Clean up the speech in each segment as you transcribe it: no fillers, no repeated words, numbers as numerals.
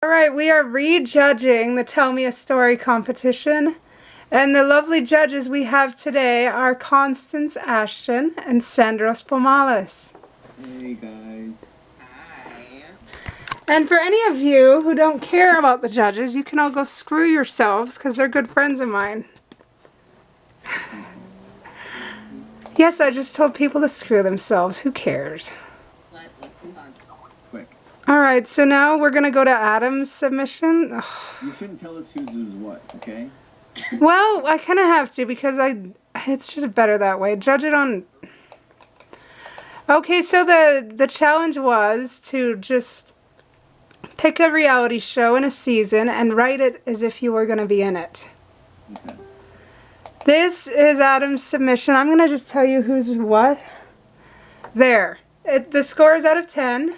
Alright, we are rejudging the Tell Me a Story competition. And the lovely judges we have today are Constance Ashton and Sandros Pomales. Hey guys. Hi. And for any of you who don't care about the judges, you can all go screw yourselves because they're good friends of mine. Yes, I just told people to screw themselves. Who cares? Let's move on. Quick. Alright, so now we're going to go to Adam's submission. Ugh. You shouldn't tell us who's what, okay? Well, I kind of have to because it's just better that way. Judge it on... Okay, so the challenge was to just pick a reality show in a season and write it as if you were going to be in it. Okay. This is Adam's submission. I'm going to just tell you who's what. There. The score is out of 10.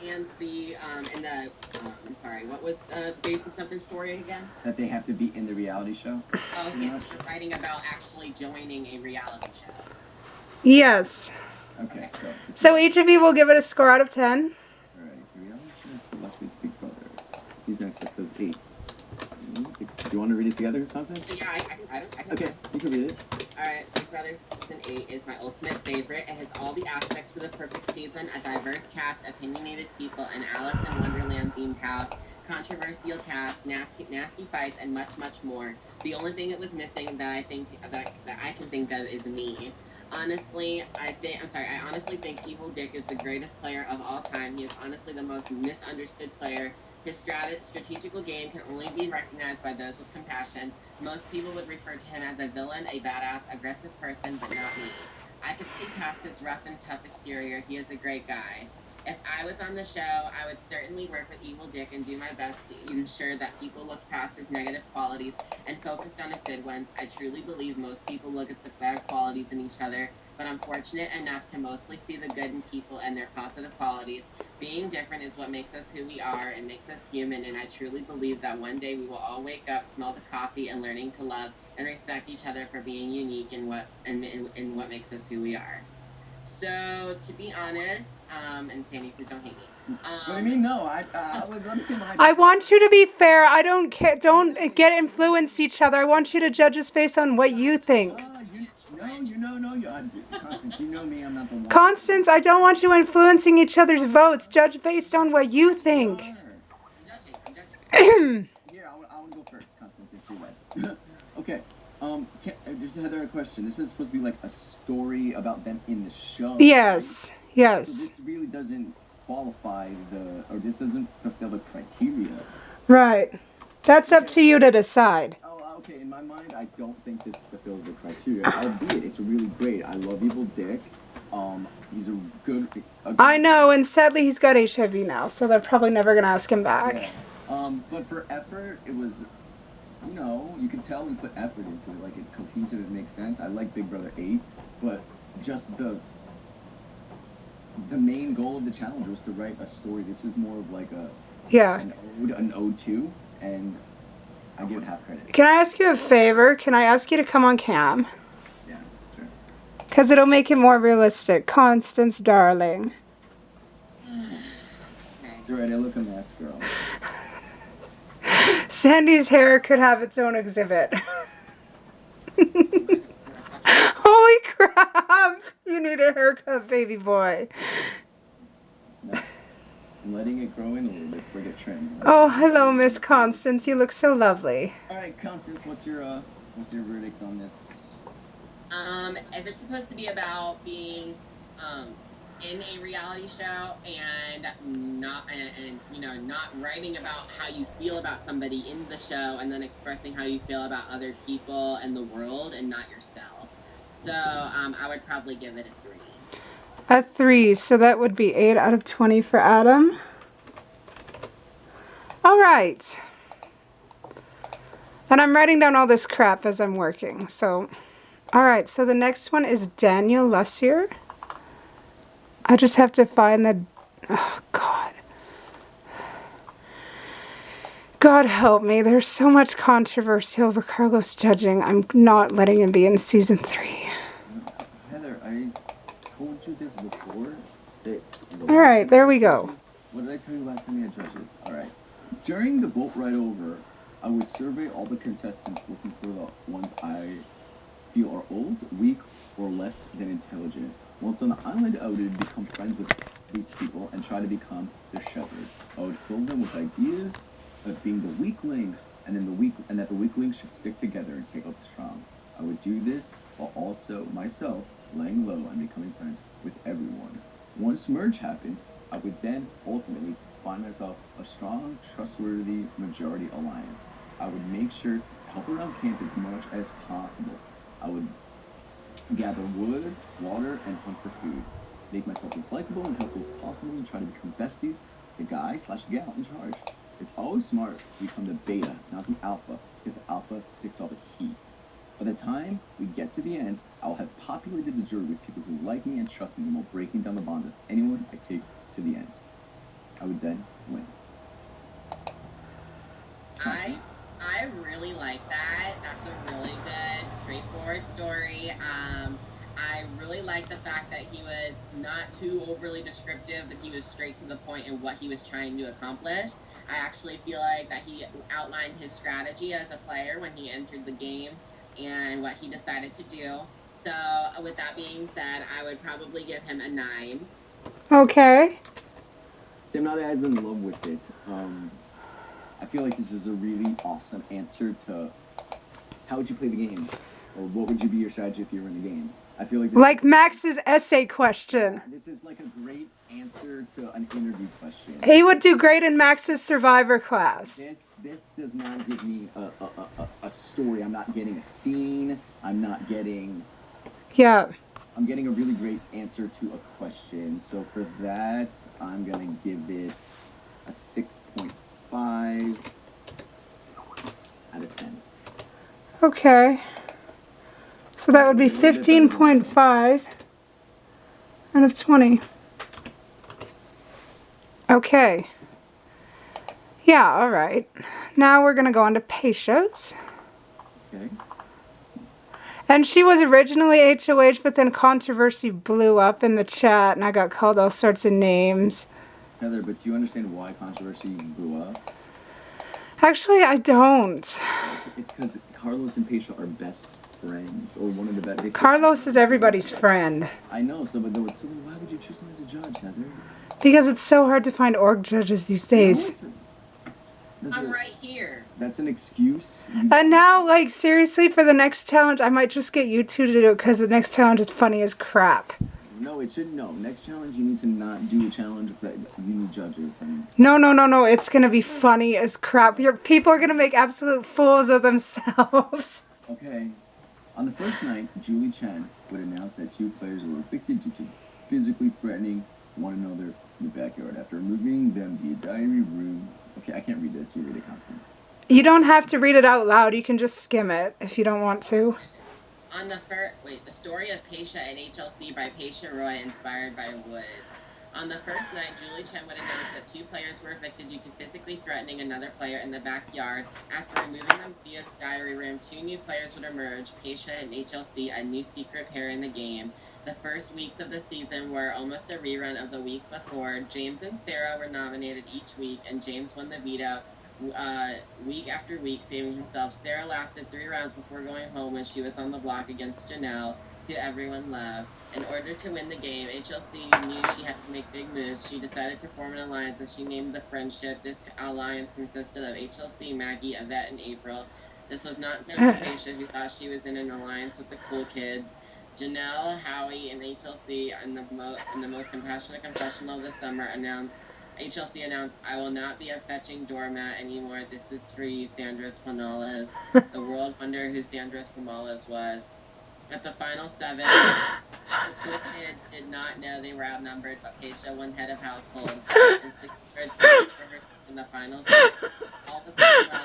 And I'm sorry, what was the basis of their story again? That they have to be in the reality show? Oh, okay, so they're writing about actually joining a reality show. Yes. Okay, so... So each of you will give it a score out of 10. Alright, reality show Selected Big Brother. Season 6, those 8. Do you want to read it together, Constance? Yeah, I can. Okay, you can read it. Alright, Big Brother Season 8 is my ultimate favorite. It has all the aspects for the perfect season, a diverse cast, opinionated people, an Alice in Wonderland themed house, controversial cast, nasty fights, and much, much more. The only thing that was missing that I can think of is me. Honestly, I honestly think Evil Dick is the greatest player of all time. He is honestly the most misunderstood player. His strategical game can only be recognized by those with compassion. Most people would refer to him as a villain, a badass, aggressive person, but not me. I could see past his rough and tough exterior. He is a great guy. If I was on the show, I would certainly work with Evil Dick and do my best to ensure that people look past his negative qualities and focused on his good ones. I truly believe most people look at the bad qualities in each other, but I'm fortunate enough to mostly see the good in people and their positive qualities. Being different is what makes us who we are and makes us human, and I truly believe that one day we will all wake up, smell the coffee, and learning to love and respect each other for being unique in what makes us who we are. So, to be honest, and Sammy, please don't hate me. What do you mean, no? Let me see my... I want you to be fair. I don't care. Don't get influence each other. I want you to judge us based on what you think. Constance, you know me, I'm not the one. Constance, I don't want you influencing each other's votes. Judge based on what you think. I'm judging. Here, I want to go first, Constance, since you went. Okay, there's another question. This is supposed to be like a story about them in the show. Yes, So yes. this really doesn't qualify this doesn't fulfill the criteria. Right. That's up to you to decide. Oh, okay, in my mind, I don't think this fulfills the criteria. Albeit, it's really great. I love Evil Dick. He's a good... I know, and sadly he's got HIV now, so they're probably never going to ask him back. Yeah. But for effort, it was... You know, you can tell we put effort into it. Like, it's cohesive, it makes sense. I like Big Brother 8, but just the main goal of the challenge was to write a story. This is more of like an ode to, and I give it half credit. Can I ask you a favor? Can I ask you to come on cam? Yeah, sure. Because it'll make it more realistic. Constance, darling. It's alright, I look a mess, girl. Sandy's hair could have its own exhibit. Holy crap! You need a haircut, baby boy. No. I'm letting it grow in a little bit before I get trimmed. Oh, hello, Miss Constance. You look so lovely. Alright, Constance, what's your verdict on this? If it's supposed to be about being, in a reality show and not writing about how you feel about somebody in the show and then expressing how you feel about other people and the world and not yourself. So, I would probably give it a 3. A 3, so that would be 8 out of 20 for Adam. All right. And I'm writing down all this crap as I'm working, so... All right, so the next one is Daniel Lussier. I just have to find the... Oh, God. God help me. There's so much controversy over Carlos judging. I'm not letting him be in season 3. Heather, I told you this before. All right, there we go. What did I tell you last time we had judges? All right. During the boat ride over, I would survey all the contestants looking for the ones I feel are old, weak, or less than intelligent. Once on the island, I would become friends with these people and try to become their shepherd. I would fill them with ideas of being the weaklings, and that the weaklings should stick together and take out the strong. I would do this while also myself laying low and becoming friends with everyone. Once merge happens, I would then ultimately find myself a strong, trustworthy majority alliance. I would make sure to help around camp as much as possible. I would gather wood, water, and hunt for food. Make myself as likable and helpful as possible and try to become besties, the guy slash gal in charge. It's always smart to become the beta, not the alpha, because the alpha takes all the heat. By the time we get to the end, I'll have populated the jury with people who like me and trust me while breaking down the bonds of anyone I take to the end. I would then win. I really like that. That's a really good, straightforward story. I really like the fact that he was not too overly descriptive, but he was straight to the point in what he was trying to accomplish. I actually feel like that he outlined his strategy as a player when he entered the game and what he decided to do. So, with that being said, I would probably give him a 9. Okay. See, I'm not as in love with it. I feel like this is a really awesome answer to how would you play the game? Or what would you be your strategy if you were in the game? I feel like Like Max's essay question. this is like a great answer to an interview question. He would do great in Max's Survivor class. This does not give me a story. I'm not getting a scene. I'm getting a really great answer to a question. So for that, I'm gonna give it a 6.5 out of 10. Okay. So that would be 15.5 out of 20. Okay. Yeah, all right. Now we're going to go on to Patia's. Okay. And she was originally HOH, but then controversy blew up in the chat, and I got called all sorts of names. Heather, but do you understand why controversy blew up? Actually, I don't. It's because Carlos and Paisha are best friends, or one of the best. Carlos is everybody's friend. I know, so why would you choose him as a judge, Heather? Because it's so hard to find org judges these days. I'm right here. That's an excuse. And now, like, seriously, for the next challenge, I might just get you two to do it because the next challenge is funny as crap. No, it shouldn't. No, next challenge you need to not do a challenge that you need judges. No. It's going to be funny as crap. Your people are going to make absolute fools of themselves. Okay. On the first night, Julie Chen would announce that 2 players were evicted due to physically threatening one another in the backyard. After removing them via diary room. Okay, I can't read this. You read it, Constance. You don't have to read it out loud. You can just skim it if you don't want to. On the the story of Paisha and HLC by Paisha Roy, inspired by Woods. On the first night, Julie Chen would announce that 2 players were evicted due to physically threatening another player in the backyard. After removing them via the diary room, 2 new players would emerge, Paisha and HLC, a new secret pair in the game. The first weeks of the season were almost a rerun of the week before. James and Sarah were nominated each week, and James won the veto week after week, saving himself. Sarah lasted 3 rounds before going home when she was on the block against Janelle, who everyone loved. In order to win the game, HLC knew she had to make big moves. She decided to form an alliance that she named the Friendship. This alliance consisted of HLC, Maggie, Yvette, and April. This was not known to Paisha, who thought she was in an alliance with the cool kids. Janelle, Howie, and HLC, in the most compassionate confessional of the summer, HLC announced, "I will not be a fetching doormat anymore. This is for you, Sandra Spinales." The world wondered who Sandra Spinales was. At the final 7, the cool kids did not know they were outnumbered, but Paisha won head of household and secured seats for her in the final 6. All was going well.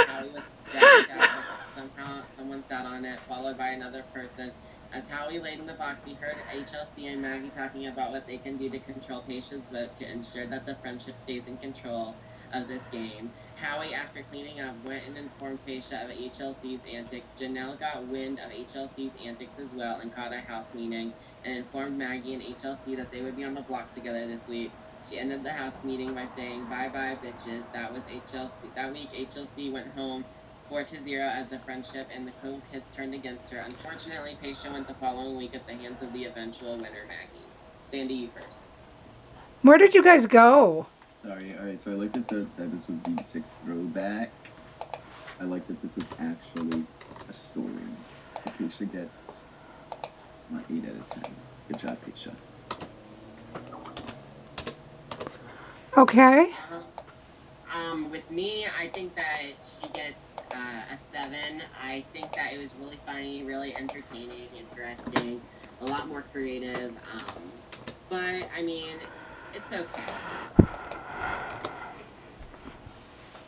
Howie was jacked out, but somehow someone sat on it, followed by another person. As Howie laid in the box, he heard HLC and Maggie talking about what they can do to control Paisha's vote to ensure that the Friendship stays in control of this game. Howie, after cleaning up, went and informed Paisha of HLC's antics. Janelle got wind of HLC's antics as well and caught a house meeting and informed Maggie and HLC that they would be on the block together this week. She ended the house meeting by saying, "Bye bye, bitches." That was HLC. That week, HLC went home 4-0 as the friendship and the Cool Kids turned against her. Unfortunately, Paisha went the following week at the hands of the eventual winner, Maggie. Sandy, you first. Where did you guys go? Sorry, alright, so I like this that this was V6 throwback. I like that this was actually a story. So Paisha gets my 8 out of 10. Good job, Paisha. Okay. With me, I think that she gets a 7. I think that it was really funny, really entertaining, interesting, a lot more creative. But I mean, it's okay.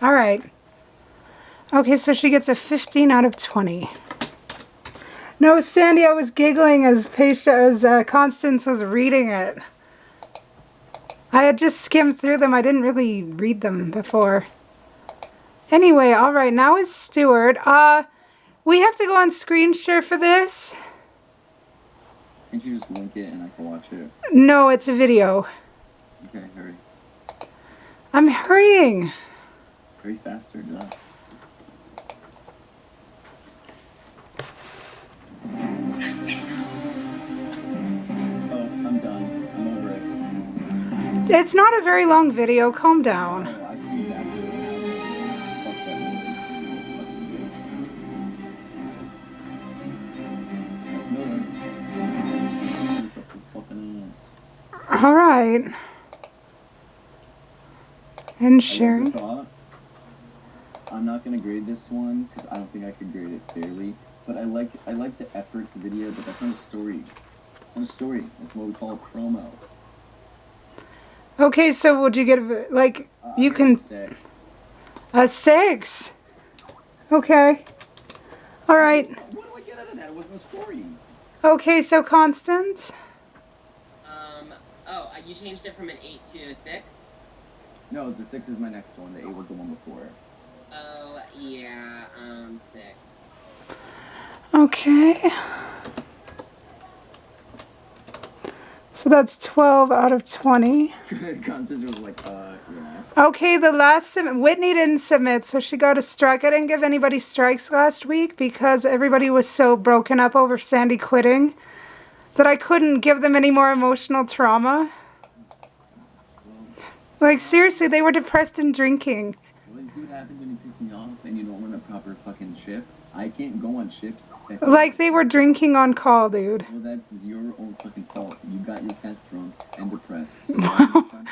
All right. Okay, so she gets a 15 out of 20. No, Sandy, I was giggling as Constance was reading it. I had just skimmed through them. I didn't really read them before. Anyway, all right, now is Stuart. We have to go on screen share for this. Can't you just link it and I can watch it? No, it's a video. Okay, hurry. I'm hurrying. Hurry faster, duh. Oh, I'm done. I'm over it. It's not a very long video. Calm down. Oh, I see exactly what happened. Fuck that movie. Miller. This up the fucking ass. All right. And I love sharing. the thought. I'm not gonna grade this one because I don't think I could grade it fairly. But I like the effort, the video, but that's not a story. It's not a story. That's what we call a promo. Okay, so would you get like you can 6. a 6? Okay. All right. What do I get out of that? It wasn't a story. Okay, so Constance. You changed it from an 8 to a 6? No, the 6 is my next one. The 8 was the one before. Oh, yeah, 6. Okay. So that's 12 out of 20. Constance was like, yeah. Okay, the last Whitney didn't submit, so she got a strike. I didn't give anybody strikes last week because everybody was so broken up over Sandy quitting that I couldn't give them any more emotional trauma. Like, seriously, they were depressed and drinking. Well, you see what happens when you piss me off and you don't run a proper fucking ship? I can't go on ships. Like, they were drinking on call, dude. Well, that's your own fucking fault. You got your cat drunk and depressed. So why are you trying to-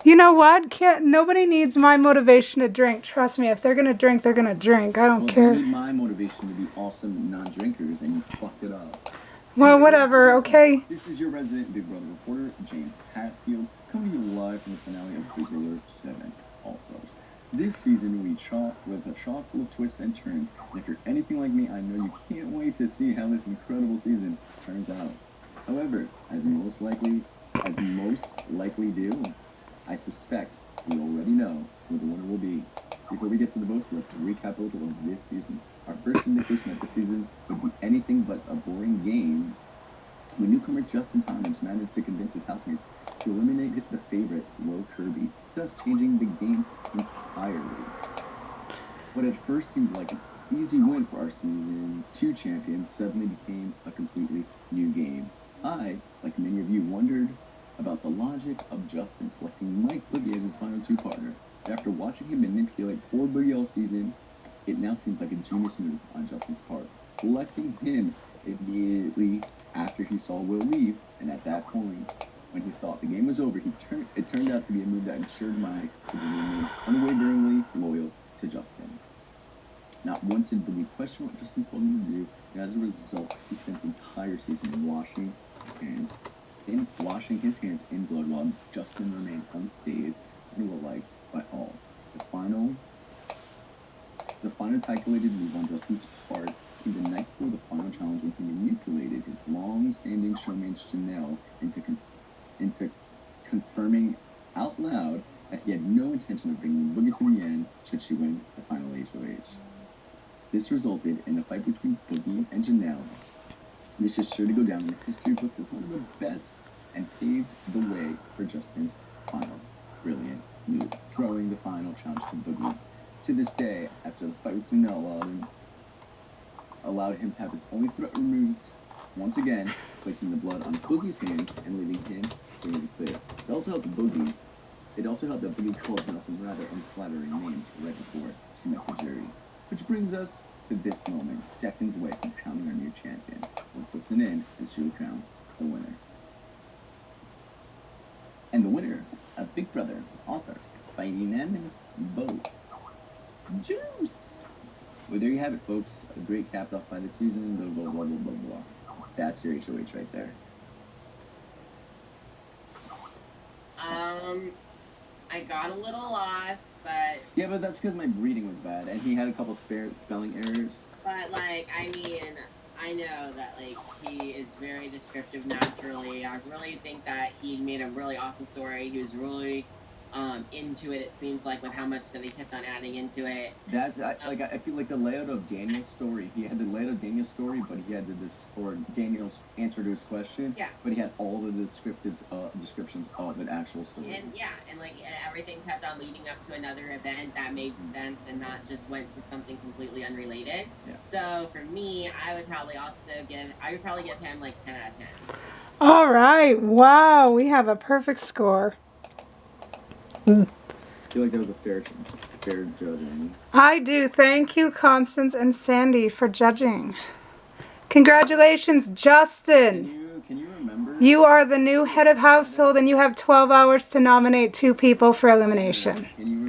You know what? Nobody needs my motivation to drink. Trust me, if they're gonna drink, they're gonna drink. I don't Well, care. you need my motivation to be awesome non-drinkers, and you fucked it up. Well, whatever, okay? This is your resident Big Brother reporter, James Hatfield, coming to you live from the finale of Big Brother 7 All-Stars. This season, we shot with a shot full of twists and turns. And if you're anything like me, I know you can't wait to see how this incredible season turns out. However, as most likely do, I suspect we already know who the winner will be. Before we get to the votes, let's recap a little of this season. Our first indication that the season would be anything but a boring game when newcomer Justin Thomas managed to convince his housemate to eliminate the favorite, Will Kirby, thus changing the game entirely. What at first seemed like an easy win for our season 2 champion suddenly became a completely new game. I, like many of you, wondered about the logic of Justin selecting Mike Boogie as his final 2 partner. After watching him manipulate poor Boogie all season, it now seems like a genius move on Justin's part, selecting him immediately after he saw Will leave, and at that point, when he thought the game was over, it turned out to be a move that ensured Mike to remain unwaveringly loyal to Justin. Not once did Boogie question what Justin told him to do, and as a result, he spent the entire season washing his hands in blood while Justin remained unscathed and well-liked by all. The final calculated move on Justin's part came the night before the final challenge when he manipulated his long-standing showman Chanel into confirming out loud that he had no intention of bringing Boogie to the end should she win the final HOH. This resulted in a fight between Boogie and Janelle. This is sure to go down in the history books as one of the best and paved the way for Justin's final brilliant move, throwing the final challenge to Boogie. To this day, after the fight with Janelle allowed him to have his only threat removed, once again, placing the blood on Boogie's hands and leaving him free and clear. It also helped Boogie. It also helped that Boogie called him some rather unflattering names right before she met the jury. Which brings us to this moment, seconds away from crowning our new champion. Let's listen in as Julie crowns the winner. And the winner of Big Brother All-Stars by unanimous vote, Juice! Well, there you have it, folks. A great capped off by the season, blah, blah, blah, blah, blah, blah. That's your HOH right there. I got a little lost, but Yeah, but that's because my reading was bad, and he had a couple spelling errors. like, I mean, I know that, like, he is very descriptive naturally. I really think that he made a really awesome story. He was really into it seems like, with how much that he kept on adding into it. That's I feel like the layout of Daniel's story. He had the layout of Daniel's story, but he had or Daniel's answer to his question. Yeah. But he had all the descriptions of an actual story. And like everything kept on leading up to another event that made sense and not just went to something completely unrelated. Yeah. So for me, I would probably give him like 10 out of 10. All right. Wow. We have a perfect score. I feel like that was a fair judging. I do. Thank you, Constance and Sandy, for judging. Congratulations, Justin. Can you remember? You are the new head of household, and you have 12 hours to nominate 2 people for elimination. Can you